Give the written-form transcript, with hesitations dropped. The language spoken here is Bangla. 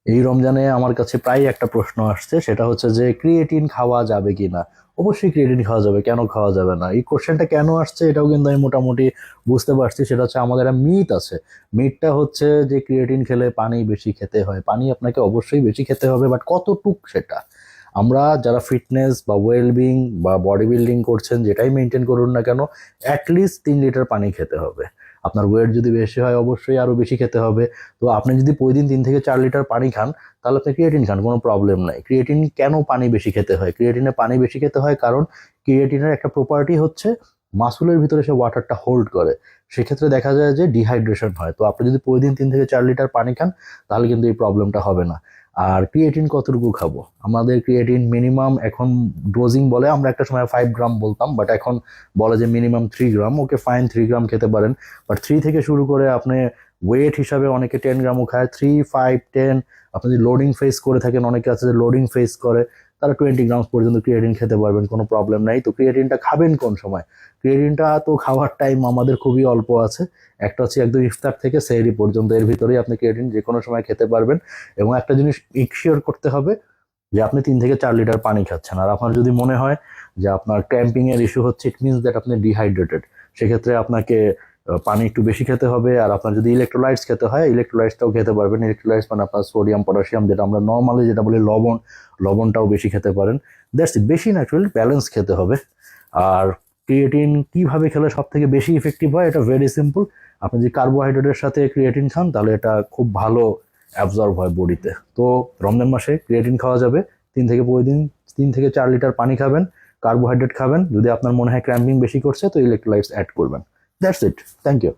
এই রমজানে আমার কাছে প্রায় একটা প্রশ্ন আসছে, সেটা হচ্ছে যে ক্রিয়েটিন খাওয়া যাবে কিনা। অবশ্যই ক্রিয়েটিন খাওয়া যাবে, কেন খাওয়া যাবে না। এই কোশ্চেনটা কেন আসছে এটাও কিন্তু আমি মোটামুটি বুঝতে পারছি। সেটা হচ্ছে আমাদের একটা মিথ আছে। মিথটা হচ্ছে যে ক্রিয়েটিন খেলে পানি বেশি খেতে হয়। পানি আপনাকে অবশ্যই বেশি খেতে হবে, বাট কতটুক সেটা। আমরা যারা ফিটনেস বা ওয়েলবিং বা বডি বিল্ডিং করছেন, যেটাই মেনটেন করুন না কেন, অ্যাটলিস্ট 3 লিটার পানি খেতে হবে। আপনার ওয়েট যদি বেশি হয় অবশ্যই আরো বেশি খেতে হবে। তো আপনি যদি প্রতিদিন 3 থেকে 4 লিটার পানি খান, তাহলে আপনি ক্রিয়েটিন খান, কোনো প্রবলেম নাই। ক্রিয়েটিন কেন পানি বেশি খেতে হয়? ক্রিয়েটিনে পানি বেশি খেতে হয় কারণ ক্রিয়েটিনের একটা প্রপার্টি হচ্ছে মাসুলের ভিতরে সে ওয়াটারটা হোল্ড করে। সেক্ষেত্রে দেখা যায় যে ডিহাইড্রেশন হয়। তো আপনি যদি প্রতিদিন 3 থেকে 4 লিটার পানি খান, তাহলে কিন্তু এই প্রবলেমটা হবে না। আর ক্রিয়েটিন কতটুকু খাবো? আমাদের ক্রিয়েটিন মিনিমাম এখন ডোজিং বলে, আমরা একটা সময় 5 গ্রাম বলতাম, বাট এখন বলে যে মিনিমাম 3 গ্রাম। ওকে ফাইন, 3 গ্রাম খেতে পারেন। বাট 3 থেকে শুরু করে আপনি ওয়েট হিসাবে অনেকে 10 গ্রামও খায়, 3, 5, 10। আপনি যদি লোডিং ফেস করে থাকেন, অনেকে আছে যে লোডিং ফেস করে, তারা 20 গ্রাম পর্যন্ত ক্রিয়েটিন খেতে পারবেন, কোনো প্রবলেম নাই। তো ক্রিয়েটিনটা খাবেন কোন সময়? ক্রিয়েটিনটা তো খাওয়ার টাইম আমাদের খুবই অল্প আছে। একটা হচ্ছে একদম ইফতার থেকে সেহরি পর্যন্ত, এর ভিতরেই আপনি ক্রিয়েটিন যে কোনো সময় খেতে পারবেন। এবং একটা জিনিস ইনশিওর করতে হবে যে আপনি 3 থেকে 4 লিটার পানি খাচ্ছেন। আর আপনার যদি মনে হয় যে আপনার ক্র্যাম্পিং এর ইস্যু হচ্ছে, ইট মিনস দ্যাট আপনি ডিহাইড্রেটেড, সেক্ষেত্রে আপনাকে পানি একটু বেশি খেতে হবে। আর আপনার যদি ইলেকট্রোলাইটস খেতে হয়, ইলেকট্রোলাইটসটাও খেতে পারবেন। ইলেকট্রোলাইটস মানে আপনার সোডিয়াম, পটাশিয়াম, যেটা আমরা নর্মালি যেটা বলি লবণ, লবণটাও বেশি খেতে পারেন। That's it. বেশি ন্যাচুরালি ব্যালেন্স খেতে হবে। আর ক্রিয়েটিন কিভাবে খেলে সব থেকে বেশি ইফেক্টিভ হয়, এটা ভেরি সিম্পল। আপনি যদি কার্বোহাইড্রেটের সাথে ক্রিয়েটিন খান, তাহলে এটা খুব ভালো অ্যাবজর্ব হয় বডিতে। তো রমজান মাসে ক্রিয়েটিন খাওয়া যাবে। প্রতিদিন 3 থেকে 4 লিটার পানি খাবেন, কার্বোহাইড্রেট খাবেন। যদি আপনার মনে হয় ক্র্যাম্পিং বেশি করছে, তো ইলেকট্রোলাইটস অ্যাড করবেন। That's it. Thank you.